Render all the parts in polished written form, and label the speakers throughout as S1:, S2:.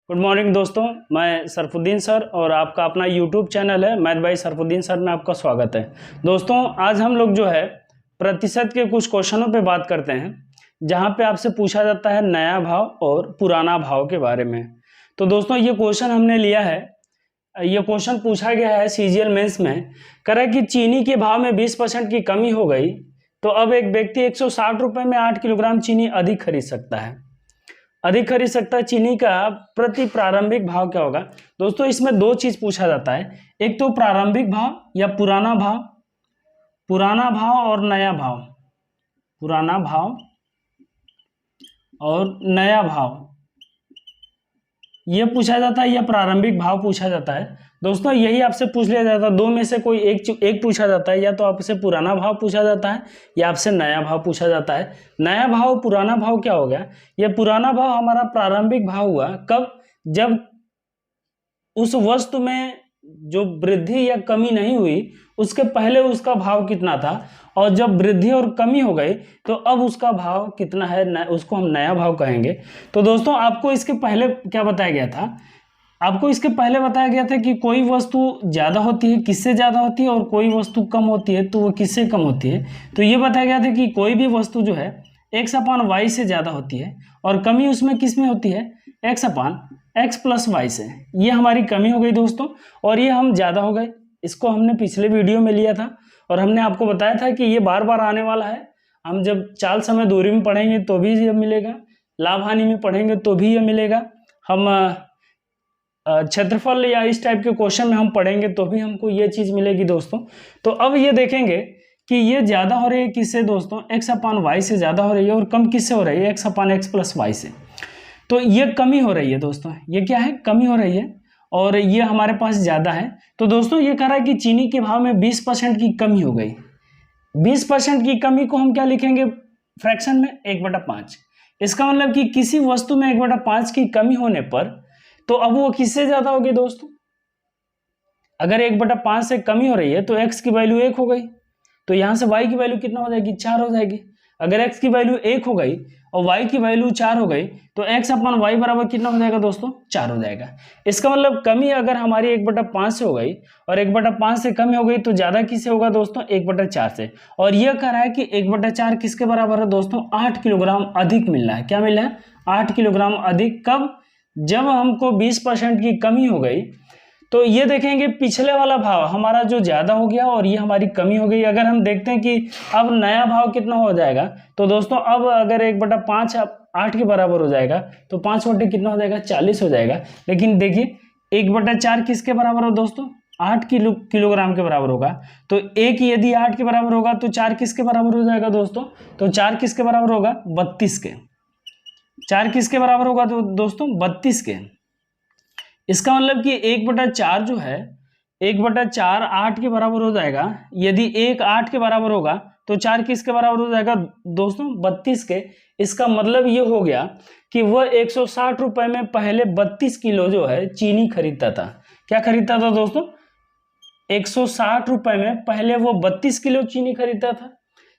S1: Good morning दोस्तों, मैं Sarfuddin sir और आपका अपना यूट्यूब चैनल है मैथ बाय सरफुद्दीन सर में आपका स्वागत है। दोस्तों आज हम लोग जो है प्रतिशत के कुछ क्वेश्चनों पे बात करते हैं जहां पे आपसे पूछा जाता है नया भाव और पुराना भाव के बारे में। तो दोस्तों ये क्वेश्चन हमने लिया है, ये क्वेश्चन पूछा गया है सीजीएल मेंस में। कह रहा है कि चीनी के भाव में 20% की कमी हो गई तो अब एक व्यक्ति 160 रुपये में 8 किलोग्राम चीनी अधिक खरीद सकता है। चीनी का प्रति प्रारंभिक भाव क्या होगा। दोस्तों इसमें दो चीज पूछा जाता है, एक तो प्रारंभिक भाव या पुराना भाव और नया भाव, पुराना भाव और नया भाव ये पूछा जाता है या प्रारंभिक भाव पूछा जाता है। दोस्तों यही आपसे पूछ लिया जाता है, दो में से कोई एक पूछा जाता है, या तो आपसे पुराना भाव पूछा जाता है या आपसे नया भाव पूछा जाता है। नया भाव पुराना भाव क्या हो गया, ये पुराना भाव हमारा प्रारंभिक भाव हुआ कब, जब उस वस्तु में जो वृद्धि या कमी नहीं हुई उसके पहले उसका भाव कितना था, और जब वृद्धि और कमी हो गई तो अब उसका भाव कितना है, उसको हम नया भाव कहेंगे। तो दोस्तों आपको इसके पहले क्या बताया गया था, आपको इसके पहले बताया गया था कि कोई वस्तु ज़्यादा होती है किससे ज़्यादा होती है और कोई वस्तु कम होती है तो वो किससे कम होती है। तो ये बताया गया था कि कोई भी वस्तु जो है x/y से ज़्यादा होती है और कमी उसमें किस में होती है, x/x + y से। ये हमारी कमी हो गई दोस्तों, और ये हम ज़्यादा हो गए। इसको हमने पिछले वीडियो में लिया था और हमने आपको बताया था कि ये बार बार आने वाला है। हम जब चाल समय दूरी में पढ़ेंगे तो भी ये मिलेगा, लाभ हानि में पढ़ेंगे तो भी ये मिलेगा, हम क्षेत्रफल या इस टाइप के क्वेश्चन में हम पढ़ेंगे तो भी हमको ये चीज़ मिलेगी दोस्तों। तो अब ये देखेंगे कि ये ज़्यादा हो रही है किससे दोस्तों, x/y से ज़्यादा हो रही है, और कम किससे हो रही है, x/x + y से। तो ये कमी हो रही है दोस्तों, ये क्या है, कमी हो रही है, और ये हमारे पास ज़्यादा है। तो दोस्तों ये कह रहा है कि चीनी के भाव में 20% की कमी हो गई। 20% की कमी को हम क्या लिखेंगे फ्रैक्शन में, 1/5। इसका मतलब कि किसी वस्तु में 1/5 की कमी होने पर तो अब वो किससे ज़्यादा होगी दोस्तों, अगर 1/5 से कमी हो रही है तो x की वैल्यू 1 हो गई, तो यहाँ से y की वैल्यू कितना हो जाएगी, 4 हो जाएगी। अगर x की वैल्यू 1 हो गई और y की वैल्यू 4 हो गई तो x/y बराबर कितना हो जाएगा दोस्तों, 4 हो जाएगा। इसका मतलब कमी अगर हमारी 1/5 से हो गई और 1/5 से कमी हो गई तो ज़्यादा किससे होगा दोस्तों, 1/4 से। और यह कह रहा है कि 1/4 किसके बराबर है दोस्तों, 8 किलोग्राम अधिक मिल रहा है। क्या मिल रहा है, 8 किलोग्राम अधिक। कब, जब हमको 20% की कमी हो गई। तो ये देखेंगे पिछले वाला भाव हमारा जो ज़्यादा हो गया और ये हमारी कमी हो गई। अगर हम देखते हैं कि अब नया भाव कितना हो जाएगा, तो दोस्तों अब अगर 1/5 8 के बराबर हो जाएगा तो 5 बटे कितना हो जाएगा, 40 हो जाएगा। लेकिन देखिए 1/4 किसके बराबर हो दोस्तों, 8 किलोग्राम के बराबर होगा। तो एक यदि 8 के बराबर होगा तो 4 किसके बराबर हो जाएगा दोस्तों, तो 4 किसके बराबर होगा, 32 के। 4 किसके बराबर होगा तो दोस्तों 32 के। इसका मतलब कि 1/4 जो है 1/4 8 के बराबर हो जाएगा। यदि 1 8 के बराबर होगा तो 4 किसके बराबर हो जाएगा दोस्तों, 32 के। इसका मतलब ये हो गया कि वह 160 रुपये में पहले 32 किलो जो है चीनी खरीदता था। क्या खरीदता था दोस्तों, 160 रुपये में पहले वो 32 किलो चीनी खरीदता था।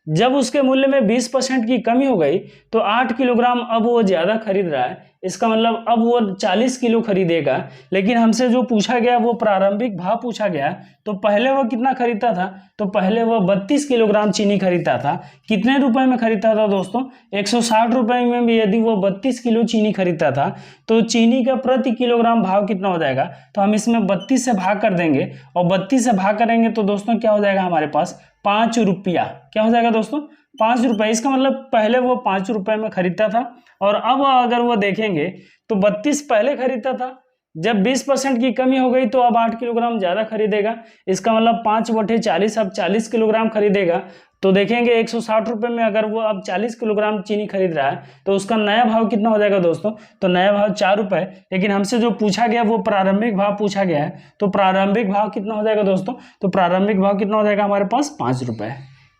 S1: जब उसके मूल्य में 20% की कमी हो गई तो 8 किलोग्राम अब वो ज़्यादा खरीद रहा है। इसका मतलब अब वो 40 किलो खरीदेगा। लेकिन हमसे जो पूछा गया वो प्रारंभिक भाव पूछा गया, तो पहले वो कितना खरीदता था, तो पहले वो 32 किलोग्राम चीनी खरीदता था। कितने रुपए में खरीदता था दोस्तों, 160 रुपये में भी यदि वो 32 किलो चीनी खरीदता था तो चीनी का प्रति किलोग्राम भाव कितना हो जाएगा, तो हम इसमें 32 से भाग कर देंगे, और 32 से भाग करेंगे तो दोस्तों क्या हो जाएगा हमारे पास, 5 रुपया। क्या हो जाएगा दोस्तों, 5 रुपये। इसका मतलब पहले वो 5 रुपये में खरीदता था, और अब अगर वो देखेंगे तो 32 पहले खरीदता था। जब 20% की कमी हो गई तो अब 8 किलोग्राम ज़्यादा खरीदेगा। इसका मतलब 5/40 अब 40 किलोग्राम खरीदेगा। तो देखेंगे 160 रुपये में अगर वो अब 40 किलोग्राम चीनी खरीद रहा है तो उसका नया भाव कितना हो जाएगा दोस्तों, तो नया भाव 4 रुपये। लेकिन हमसे जो पूछा गया वो प्रारंभिक भाव पूछा गया है, तो प्रारंभिक भाव कितना हो जाएगा दोस्तों, तो प्रारंभिक भाव कितना हो जाएगा हमारे पास, 5 रुपये।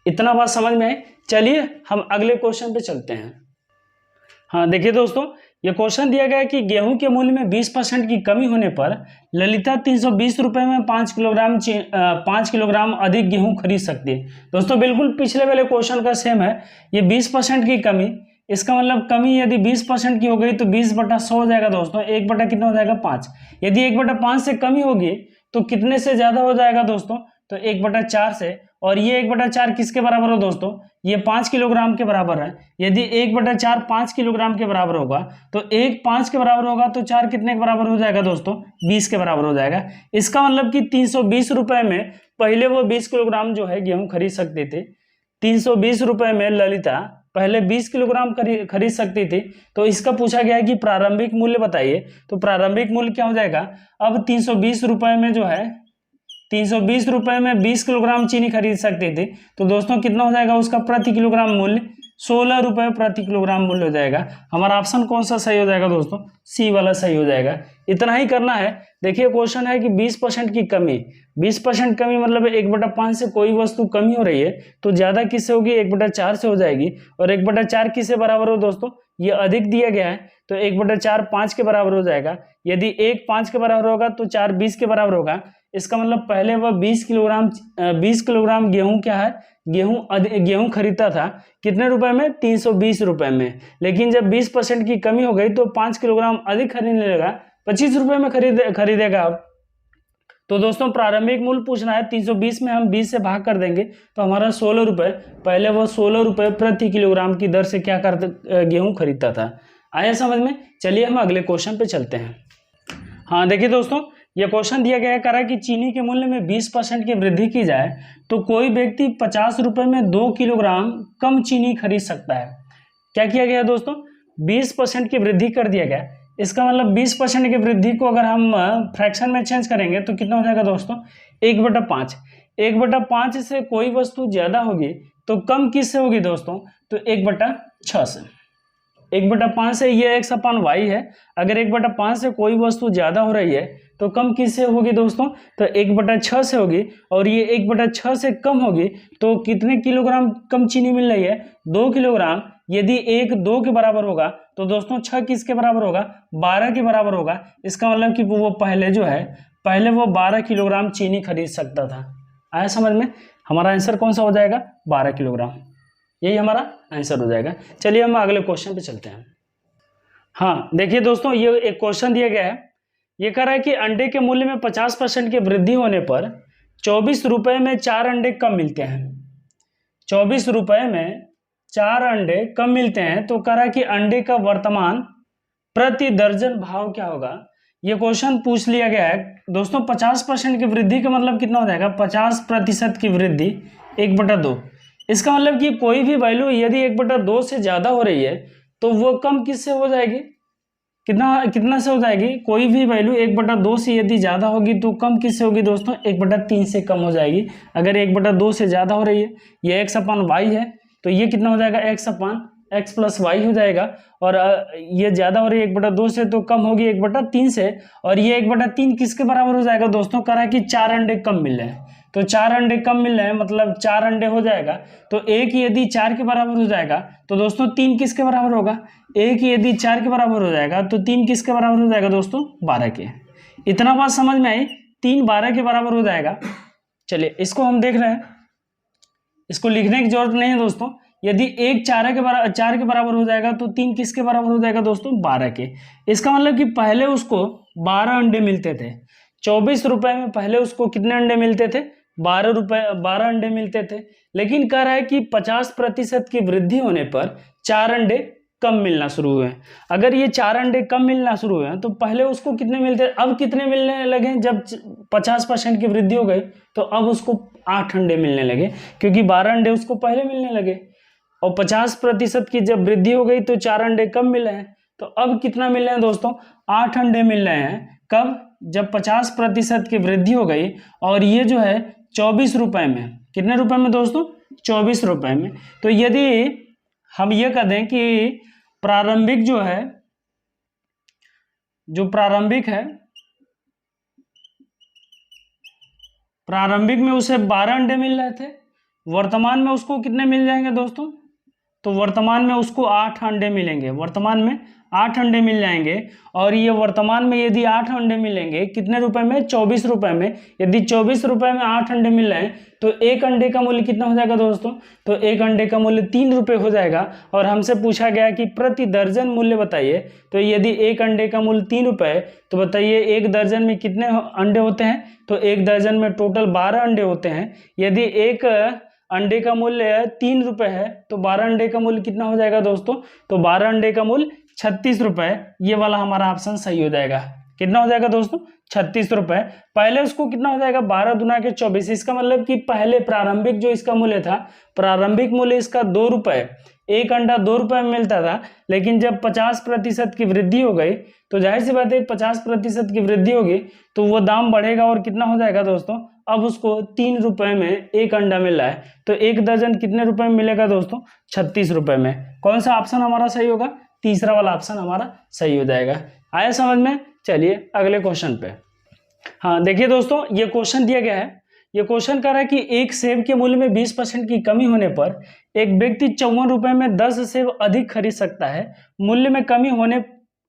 S1: इतना बात समझ में आई। चलिए हम अगले क्वेश्चन पे चलते हैं। हाँ देखिए दोस्तों, ये क्वेश्चन दिया गया है कि गेहूं के मूल्य में 20% की कमी होने पर ललिता 320 रुपये में 5 किलोग्राम अधिक गेहूं खरीद सकती है। दोस्तों बिल्कुल पिछले वाले क्वेश्चन का सेम है। ये 20% की कमी इसका मतलब कमी यदि 20% की हो गई तो 20/100 हो जाएगा दोस्तों, 1 बटा कितना हो जाएगा 5। यदि 1/5 से कमी होगी तो कितने से ज्यादा हो जाएगा दोस्तों, तो 1/4 से। और ये 1/4 किसके बराबर हो दोस्तों, ये 5 किलोग्राम के बराबर है। यदि 1/4 5 किलोग्राम के बराबर होगा तो 1 5 के बराबर होगा तो 4 कितने के बराबर हो जाएगा दोस्तों, 20 के बराबर हो जाएगा। इसका मतलब कि 320 रुपए में पहले वो 20 किलोग्राम जो है गेहूं खरीद सकते थे। 320 रुपए में ललिता पहले 20 किलोग्राम खरीद सकती थी। तो इसका पूछा गया है कि प्रारंभिक मूल्य बताइए, तो प्रारंभिक मूल्य क्या हो जाएगा, अब 320 रुपए में जो है 320 रुपए में 20 किलोग्राम चीनी खरीद सकती थी। तो दोस्तों कितना हो जाएगा उसका प्रति किलोग्राम मूल्य, 16 रुपए प्रति किलोग्राम मूल्य हो जाएगा। हमारा ऑप्शन कौन सा सही हो जाएगा दोस्तों, सी वाला सही हो जाएगा। इतना ही करना है। देखिए क्वेश्चन है कि 20% की कमी, 20% कमी मतलब 1/5 से कोई वस्तु कमी हो रही है तो ज्यादा किससे होगी, 1/4 से हो जाएगी। और 1/4 किससे बराबर हो दोस्तों, ये अधिक दिया गया है तो 1/4 5 के बराबर हो जाएगा। यदि 1 5 के बराबर होगा तो 4 20 के बराबर होगा। इसका मतलब पहले वह 20 किलोग्राम गेहूं क्या है, गेहूं खरीदता था कितने रुपए में, 320 रुपए में। लेकिन जब 20% की कमी हो गई तो 5 किलोग्राम अधिक खरीदने लगा, 25 रुपए में खरीदेगा अब। तो दोस्तों प्रारंभिक मूल्य पूछना है, 320 में हम 20 से भाग कर देंगे तो हमारा 16 रुपए, पहले वो 16 रुपए प्रति किलोग्राम की दर से क्या करता गेहूं खरीदता था। आया समझ में। चलिए हम अगले क्वेश्चन पे चलते हैं। हाँ देखिए दोस्तों, यह क्वेश्चन दिया गया है, कह रहा है कि चीनी के मूल्य में 20% की वृद्धि की जाए तो कोई व्यक्ति 50 रुपए में 2 किलोग्राम कम चीनी खरीद सकता है। क्या किया गया दोस्तों, 20% की वृद्धि कर दिया गया। इसका मतलब 20% की वृद्धि को अगर हम फ्रैक्शन में चेंज करेंगे तो कितना हो जाएगा दोस्तों, 1/5। 1/5 से कोई वस्तु ज्यादा होगी तो कम किससे होगी दोस्तों, तो 1/6 से। 1/5 से ये x/y है। अगर 1/5 से कोई वस्तु ज्यादा हो रही है तो कम किससे होगी दोस्तों, तो 1/6 से होगी। और ये 1/6 से कम होगी तो कितने किलोग्राम कम चीनी मिल रही है, 2 किलोग्राम। यदि 1 2 के बराबर होगा तो दोस्तों 6 किसके बराबर होगा, 12 के बराबर होगा। इसका मतलब कि वो पहले वो 12 किलोग्राम चीनी खरीद सकता था। आया समझ में। हमारा आंसर कौन सा हो जाएगा, 12 किलोग्राम, यही हमारा आंसर हो जाएगा। चलिए हम अगले क्वेश्चन पे चलते हैं। हाँ देखिए दोस्तों, ये एक क्वेश्चन दिया गया है, ये कह रहा है कि अंडे के मूल्य में 50% की वृद्धि होने पर 24 रुपए में 4 अंडे कम मिलते हैं। 24 रुपए में 4 अंडे कम मिलते हैं। तो कह रहा है कि अंडे का वर्तमान प्रति दर्जन भाव क्या होगा। ये क्वेश्चन पूछ लिया गया है दोस्तों। 50% की वृद्धि का मतलब कितना हो जाएगा, 50% की वृद्धि 1/2। इसका मतलब कि कोई भी वैल्यू यदि 1/2 से ज्यादा हो रही है तो वो कम किससे हो जाएगी, कितना से हो जाएगी, कोई भी वैल्यू 1/2 से यदि ज्यादा होगी तो कम किससे होगी दोस्तों, 1/3 से कम हो जाएगी। अगर 1/2 से ज्यादा हो रही है, ये x/y है तो ये कितना हो जाएगा, x/x+y हो जाएगा। और ये ज्यादा हो रही है 1/2 से तो कम होगी 1/3 से। और ये 1/3 किसके बराबर हो जाएगा दोस्तों, कह रहा है कि 4 अंडे कम मिल रहे हैं। तो 4 अंडे कम मिल रहे हैं मतलब 4 अंडे हो जाएगा। तो एक यदि 4 के बराबर हो जाएगा तो दोस्तों 3 किसके बराबर होगा, एक यदि 4 के बराबर हो जाएगा तो 3 किसके बराबर हो जाएगा दोस्तों, 12 के। इतना बात समझ में आई, 3 12 के बराबर हो जाएगा। चलिए इसको हम देख रहे हैं, इसको लिखने की जरूरत नहीं है दोस्तों। यदि एक 4 के बराबर हो जाएगा तो 3 किसके बराबर हो जाएगा दोस्तों, 12 के। इसका मतलब कि पहले उसको 12 अंडे मिलते थे। 24 रुपए में पहले उसको कितने अंडे मिलते थे, 12 अंडे मिलते थे। लेकिन कह रहा है कि 50% की वृद्धि होने पर 4 अंडे कम मिलना शुरू हुए। अगर ये 4 अंडे कम मिलना शुरू हुए तो पहले उसको कितने मिलते, अब कितने मिलने लगे, जब 50% की वृद्धि हो गई तो अब उसको 8 अंडे मिलने लगे, क्योंकि 12 अंडे उसको पहले मिलने लगे। और 50% की जब वृद्धि हो गई तो 4 अंडे कम मिले हैं। तो अब कितना मिल रहे हैं दोस्तों, 8 अंडे मिल रहे हैं। कब, जब 50% की वृद्धि हो गई। और ये जो है 24 रुपए में, कितने रुपए में दोस्तों, 24 रुपए में। तो यदि हम ये कह दें कि प्रारंभिक जो है, जो प्रारंभिक है, प्रारंभिक में उसे 12 अंडे मिल रहे थे, वर्तमान में उसको कितने मिल जाएंगे दोस्तों, तो वर्तमान में उसको 8 अंडे मिलेंगे, वर्तमान में 8 अंडे मिल जाएंगे। और ये वर्तमान में यदि 8 अंडे मिलेंगे कितने रुपए में, 24 रुपए में, यदि 24 रुपए में 8 अंडे मिल रहे हैं तो एक अंडे का मूल्य कितना हो जाएगा दोस्तों, तो एक अंडे का मूल्य 3 रुपए हो जाएगा। और हमसे पूछा गया कि प्रति दर्जन मूल्य बताइए, तो यदि एक अंडे का मूल्य 3 रुपए है तो बताइए एक दर्जन में कितने अंडे होते हैं, तो एक दर्जन में टोटल 12 अंडे होते हैं। यदि एक अंडे का मूल्य 3 रुपए है तो 12 अंडे का मूल्य कितना हो जाएगा दोस्तों, तो 12 अंडे का मूल्य 36 रुपए। ये वाला हमारा ऑप्शन सही हो जाएगा। कितना हो जाएगा दोस्तों, 36 रुपए। पहले उसको कितना हो जाएगा, 12 दूना के 24, इसका मतलब कि पहले प्रारंभिक जो इसका मूल्य था, प्रारंभिक मूल्य इसका 2 रुपए, एक अंडा 2 रुपए में मिलता था। लेकिन जब 50% की वृद्धि हो गई तो जाहिर सी बात है 50% की वृद्धि होगी तो वो दाम बढ़ेगा और कितना हो जाएगा दोस्तों, अब उसको 3 रुपए में एक अंडा मिल रहा है तो एक दर्जन कितने रुपए में मिलेगा दोस्तों, 36 रुपए में। कौन सा ऑप्शन हमारा सही होगा, तीसरा वाला ऑप्शन हमारा सही हो जाएगा। आया समझ में। चलिए अगले क्वेश्चन पे। हाँ देखिए दोस्तों, ये क्वेश्चन दिया गया है, ये क्वेश्चन कर रहा है कि एक सेब के मूल्य में 20% की कमी होने पर एक व्यक्ति 54 रुपए में 10 सेब अधिक खरीद सकता है। मूल्य में कमी होने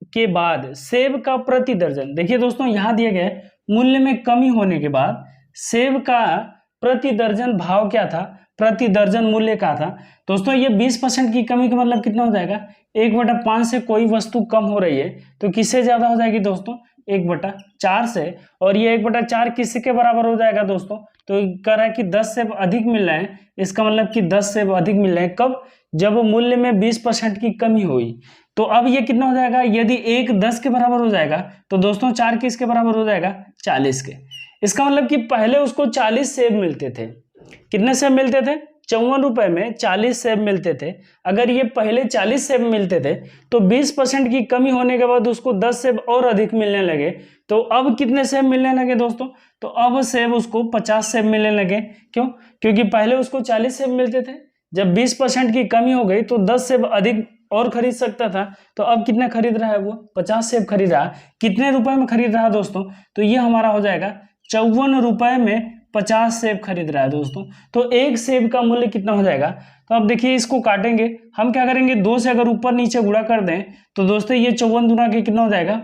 S1: के बाद सेब का प्रति दर्जन, देखिए दोस्तों यहाँ दिया गया है मूल्य में कमी होने के बाद सेब का प्रति दर्जन भाव क्या था, प्रति दर्जन मूल्य का था। दोस्तों ये 20% की कमी का मतलब कितना हो जाएगा, 1/5 से कोई वस्तु कम हो रही है तो किससे ज्यादा हो जाएगी दोस्तों, 1/4 से। और ये 1/4 किसके बराबर हो जाएगा दोस्तों, तो कह रहा है कि 10 सेब अधिक मिल रहे हैं, इसका मतलब कि 10 सेब अधिक मिल रहे हैं कब, जब मूल्य में 20% की कमी हुई। तो अब ये कितना हो जाएगा, यदि 1 10 के बराबर हो जाएगा तो दोस्तों 4 किसके बराबर हो जाएगा, 40 के। इसका मतलब कि पहले उसको 40 सेब मिलते थे, कितने सेब मिलते थे, 54 रुपए में 40 सेब मिलते थे। अगर ये पहले 40 सेब मिलते थे तो 20% की कमी होने के बाद उसको 10 सेब और अधिक मिलने लगे। तो अब कितने सेब मिलने लगे दोस्तों, तो अब सेब उसको 50 सेब मिलने लगे। क्यों, क्योंकि पहले उसको 40 सेब मिलते थे, जब 20% की कमी हो गई तो 10 सेब अधिक और खरीद सकता था। तो अब कितना खरीद रहा है, वो 50 सेब खरीद रहा। कितने रुपए में खरीद रहा है दोस्तों, तो ये हमारा हो जाएगा 54 रुपए में 50 सेब खरीद रहा है दोस्तों। तो एक सेब का मूल्य कितना हो जाएगा, तो अब देखिए इसको काटेंगे हम, क्या करेंगे 2 से अगर ऊपर नीचे गुणा कर दें तो दोस्तों ये 54 दूना के कितना हो जाएगा,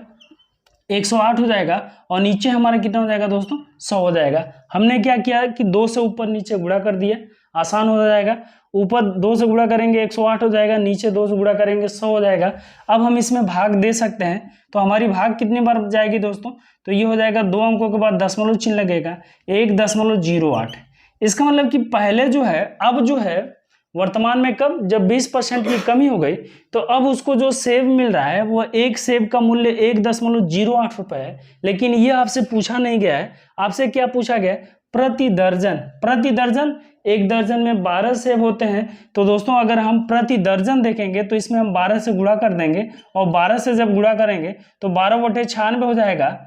S1: 108 हो जाएगा। और नीचे हमारा कितना हो जाएगा दोस्तों, 100 हो जाएगा। हमने क्या किया कि 2 से ऊपर नीचे गुणा कर दिया, आसान हो जाएगा। ऊपर 2 से गुणा करेंगे 108 हो जाएगा, नीचे 2 से गुणा करेंगे 100 हो जाएगा। अब हम इसमें भाग दे सकते हैं, तो हमारी भाग कितनी बार जाएगी दोस्तों, तो ये हो जाएगा 2 अंकों के बाद दशमलव चिन्ह लगेगा, 1.08। इसका मतलब कि पहले जो है, अब जो है वर्तमान में कब, जब 20% की कमी हो गई तो अब उसको जो सेब मिल रहा है वो एक सेब का मूल्य 1.08 रुपए है। लेकिन ये आपसे पूछा नहीं गया है, आपसे क्या पूछा गया है, प्रति दर्जन। प्रति दर्जन, एक दर्जन में 12 सेब होते हैं तो दोस्तों अगर हम प्रति दर्जन देखेंगे तो इसमें हम 12 से गुणा कर देंगे, और 12 से जब गुणा करेंगे तो 12/96 हो जाएगा,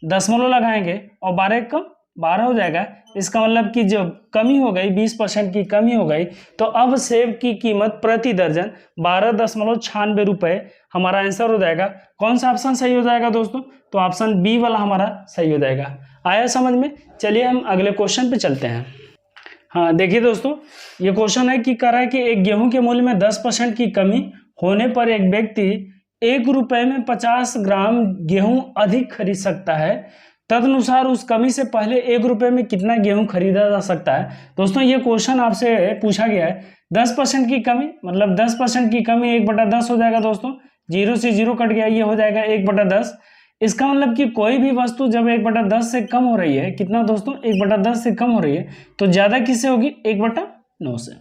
S1: दशमलव लगाएंगे और 12 कम 12 हो जाएगा। इसका मतलब कि जब कमी हो गई, 20% की कमी हो गई, तो अब सेब की कीमत प्रति दर्जन 12.96 रुपए हमारा आंसर हो जाएगा। कौन सा ऑप्शन सही हो जाएगा दोस्तों, तो ऑप्शन बी वाला हमारा सही हो जाएगा। आया समझ में। चलिए हम अगले क्वेश्चन पे चलते हैं। हाँ देखिए दोस्तों, ये क्वेश्चन है कि कह रहा है कि एक गेहूं के मूल्य में 10% की कमी होने पर एक व्यक्ति 1 रुपए में 50 ग्राम गेहूं अधिक खरीद सकता है। तदनुसार उस कमी से पहले 1 रुपए में कितना गेहूं खरीदा जा सकता है। दोस्तों ये क्वेश्चन आपसे पूछा गया है, 10% की कमी मतलब 10% की कमी 1/10 हो जाएगा दोस्तों, 0 से 0 कट गया, ये हो जाएगा 1/10। इसका मतलब कि कोई भी वस्तु जब 1/10 से कम हो रही है, कितना दोस्तों, 1/10 से कम हो रही है, तो ज्यादा किससे होगी, 1/9 से।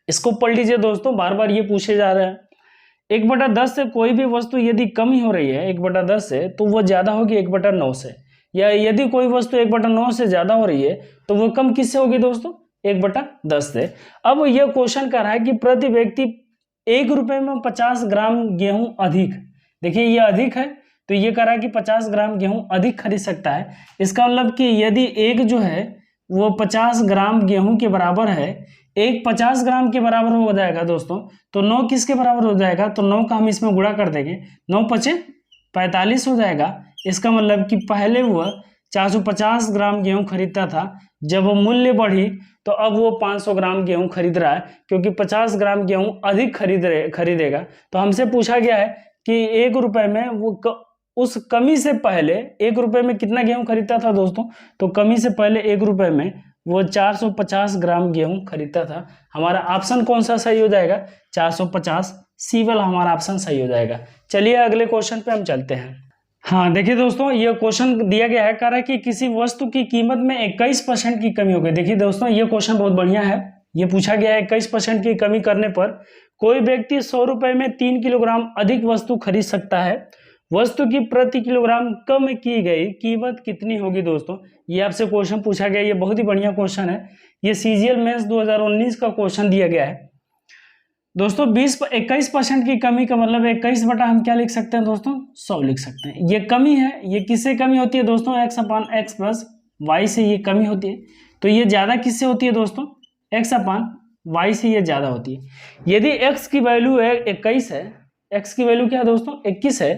S1: इसको पढ़ लीजिए दोस्तों, बार बार ये पूछे जा रहे हैं। 1/10 से कोई भी वस्तु यदि कमी हो रही है 1/10 से, तो वो ज्यादा होगी 1/9 से। या यदि कोई वस्तु 1/9 से ज्यादा हो रही है तो वो कम किससे होगी दोस्तों, 1/10 से। अब यह क्वेश्चन कर रहा है कि प्रति व्यक्ति 1 रुपए में 50 ग्राम गेहूं अधिक, देखिए ये अधिक है तो ये कह रहा है कि 50 ग्राम गेहूं अधिक खरीद सकता है। इसका मतलब कि यदि एक जो है वो 50 ग्राम गेहूं के बराबर है, एक 50 ग्राम के बराबर हो जाएगा दोस्तों, तो 9 किसके बराबर हो जाएगा, तो 9 का हम इसमें गुणा कर देंगे, 9 × 5 = 45 हो जाएगा। इसका मतलब कि पहले वो 450 ग्राम गेहूं खरीदता था, जब वो मूल्य बढ़ी तो अब वो 500 ग्राम गेहूं खरीद रहा है, क्योंकि 50 ग्राम गेहूं अधिक खरीदेगा। तो हमसे पूछा गया है कि 1 रुपए में वो उस कमी से पहले 1 रुपए में कितना गेहूं खरीदता था दोस्तों, तो कमी से पहले 1 रुपए में वो 450 ग्राम गेहूं खरीदता था। हमारा ऑप्शन कौन सा सही हो जाएगा, 450, सी वाला हमारा ऑप्शन सही हो जाएगा। चलिए अगले क्वेश्चन पे हम चलते हैं। हाँ देखिए दोस्तों, ये क्वेश्चन दिया गया है, कह रहा है कि किसी वस्तु की कीमत में 21% की कमी हो गई। देखिए दोस्तों, ये क्वेश्चन बहुत बढ़िया है। ये पूछा गया है 21% की कमी करने पर कोई व्यक्ति 100 रुपए में 3 किलोग्राम अधिक वस्तु खरीद सकता है। वस्तु की प्रति किलोग्राम कम की गई कीमत कितनी होगी। दोस्तों ये आपसे क्वेश्चन पूछा गया, ये बहुत ही बढ़िया क्वेश्चन है। ये सीजीएल मेंस 2019 का क्वेश्चन दिया गया है दोस्तों। 21% की कमी का मतलब 21 बटा हम क्या लिख सकते हैं दोस्तों, 100 लिख सकते हैं। ये कमी है, ये किससे कमी होती है दोस्तों, x/x प्लस y से ये कमी होती है। तो ये ज्यादा किससे होती है दोस्तों, x/y से ये ज्यादा होती है। यदि x की वैल्यू 21 है, x की वैल्यू क्या है दोस्तों 21 है,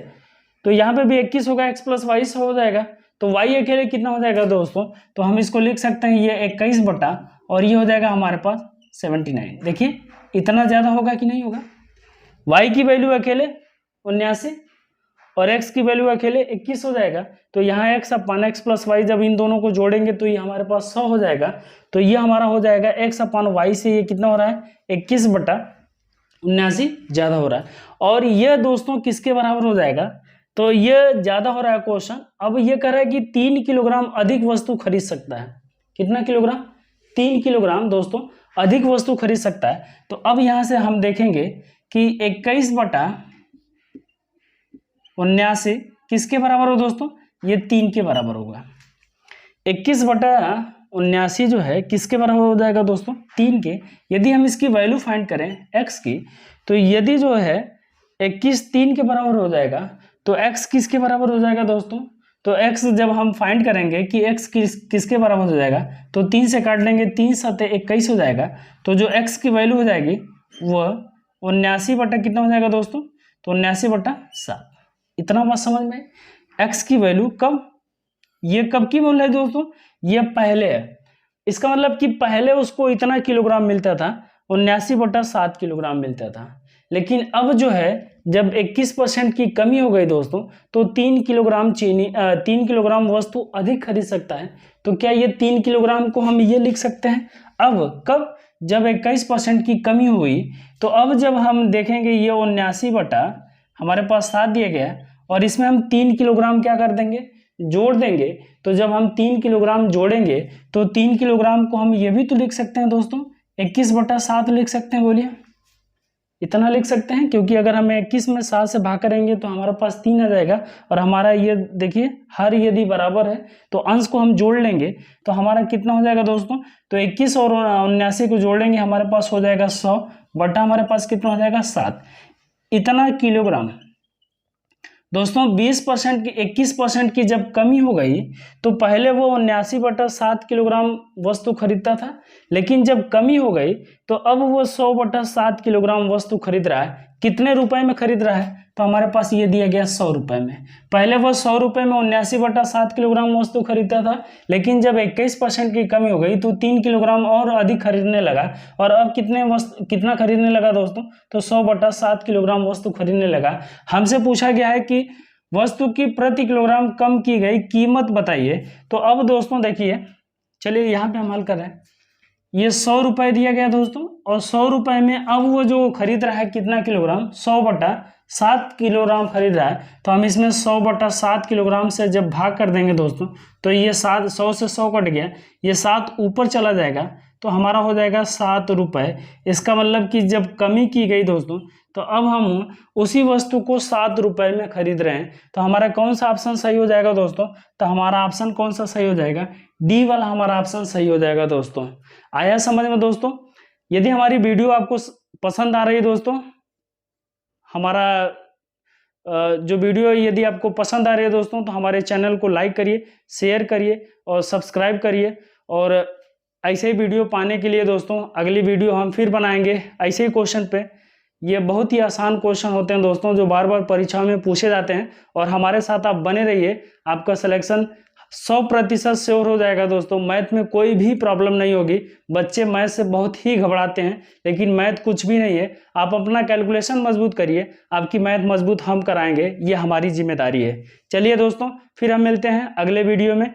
S1: तो यहाँ पे भी 21 होगा, x प्लस वाई से हो जाएगा। तो y अकेले कितना हो जाएगा दोस्तों, तो हम इसको लिख सकते हैं ये 21 बटा और ये हो जाएगा हमारे पास 79। देखिए इतना ज्यादा होगा कि नहीं होगा। y की वैल्यू अकेले 79 और x की वैल्यू अकेले 21 हो जाएगा। तो यहाँ x/x प्लस वाई जब इन दोनों को जोड़ेंगे तो ये हमारे पास 100 हो जाएगा। तो ये हमारा हो जाएगा x/y से ये कितना हो रहा है, 21 बटा 79 ज्यादा हो रहा है। और ये दोस्तों किसके बराबर हो जाएगा, तो ये ज्यादा हो रहा है क्वेश्चन। अब ये कह रहा है कि 3 किलोग्राम अधिक वस्तु खरीद सकता है। कितना किलोग्राम, 3 किलोग्राम दोस्तों अधिक वस्तु खरीद सकता है। तो अब यहां से हम देखेंगे कि 21 बटा 79 किसके बराबर हो दोस्तों, ये 3 के बराबर होगा। 21 बटा 79 जो है किसके बराबर हो जाएगा दोस्तों, 3 के। यदि हम इसकी वैल्यू फाइंड करें x की, तो यदि जो है 21 3 के बराबर हो जाएगा तो x किसके बराबर हो जाएगा दोस्तों, तो x जब हम फाइंड करेंगे कि x किसके बराबर हो जाएगा, तो 3 से काट लेंगे, 3 7 21 हो जाएगा। तो जो x की वैल्यू हो जाएगी वो 79 बटा कितना हो जाएगा दोस्तों, तो 79 बटा 7। इतना बात समझ में। x की वैल्यू कब, ये कब की बोल रहे हैं दोस्तों, ये पहले है। इसका मतलब कि पहले उसको इतना किलोग्राम मिलता था, 79 बटा 7 किलोग्राम मिलता था। लेकिन अब जो है जब 21% की कमी हो गई दोस्तों, तो 3 किलोग्राम 3 किलोग्राम वस्तु अधिक खरीद सकता है। तो क्या ये 3 किलोग्राम को हम ये लिख सकते हैं। अब कब, जब 21% की कमी हुई, तो अब जब हम देखेंगे ये 79 बटा हमारे पास 7 दिया गया और इसमें हम 3 किलोग्राम क्या कर देंगे, जोड़ देंगे। तो जब हम 3 किलोग्राम जोड़ेंगे तो 3 किलोग्राम को हम ये भी तो लिख सकते हैं दोस्तों 21 बटा 7 लिख सकते हैं। बोलिए इतना लिख सकते हैं, क्योंकि अगर हम 21 में 7 से भाग करेंगे तो हमारे पास 3 आ जाएगा। और हमारा ये देखिए हर यदि बराबर है तो अंश को हम जोड़ लेंगे तो हमारा कितना हो जाएगा दोस्तों, तो 21 और 79 को जोड़ेंगे हमारे पास हो जाएगा 100 बटा हमारे पास कितना हो जाएगा 7। इतना किलोग्राम दोस्तों 20% की 21% की जब कमी हो गई तो पहले वो 79 बटा 7 किलोग्राम वस्तु खरीदता था, लेकिन जब कमी हो गई तो अब वो 100 बटा 7 किलोग्राम वस्तु खरीद रहा है। कितने रुपए में खरीद रहा है, तो हमारे पास ये दिया गया 100 रुपए में। पहले वो 100 रुपए में 79 बटा 7 किलोग्राम वस्तु खरीदता था, लेकिन जब 21% की कमी हो गई तो 3 किलोग्राम और अधिक खरीदने लगा। और अब कितना खरीदने लगा दोस्तों, तो 100 बटा 7 किलोग्राम वस्तु खरीदने लगा। हमसे पूछा गया है कि वस्तु की प्रति किलोग्राम कम की गई कीमत बताइए। तो अब दोस्तों देखिए, चलिए यहाँ पे हम हल कर रहे हैं। ये 100 रुपए दिया गया दोस्तों, और 100 रुपए में अब वो जो खरीद रहा है कितना किलोग्राम, 100 बटा 7 किलोग्राम खरीद रहा है। तो हम इसमें 100 बटा 7 किलोग्राम से जब भाग कर देंगे दोस्तों, तो ये 100 से 100 कट गया, ये 7 ऊपर चला जाएगा तो हमारा हो जाएगा 7 रुपए। इसका मतलब कि जब कमी की गई दोस्तों, तो अब हम उसी वस्तु को 7 रुपए में खरीद रहे हैं। तो हमारा कौन सा ऑप्शन सही हो जाएगा दोस्तों, तो हमारा ऑप्शन कौन सा सही हो जाएगा, डी वाला हमारा ऑप्शन सही हो जाएगा दोस्तों। आया समझ में दोस्तों। यदि हमारी वीडियो आपको पसंद आ रही है दोस्तों, हमारा जो वीडियो है यदि आपको पसंद आ रही है दोस्तों, तो हमारे चैनल को लाइक करिए, शेयर करिए और सब्सक्राइब करिए। और ऐसे ही वीडियो पाने के लिए दोस्तों अगली वीडियो हम फिर बनाएंगे ऐसे ही क्वेश्चन पे। ये बहुत ही आसान क्वेश्चन होते हैं दोस्तों, जो बार बार परीक्षा में पूछे जाते हैं। और हमारे साथ आप बने रहिए, आपका सिलेक्शन 100% श्योर हो जाएगा दोस्तों, मैथ में कोई भी प्रॉब्लम नहीं होगी। बच्चे मैथ से बहुत ही घबराते हैं, लेकिन मैथ कुछ भी नहीं है। आप अपना कैलकुलेशन मजबूत करिए, आपकी मैथ मजबूत हम कराएंगे, ये हमारी जिम्मेदारी है। चलिए दोस्तों, फिर हम मिलते हैं अगले वीडियो में।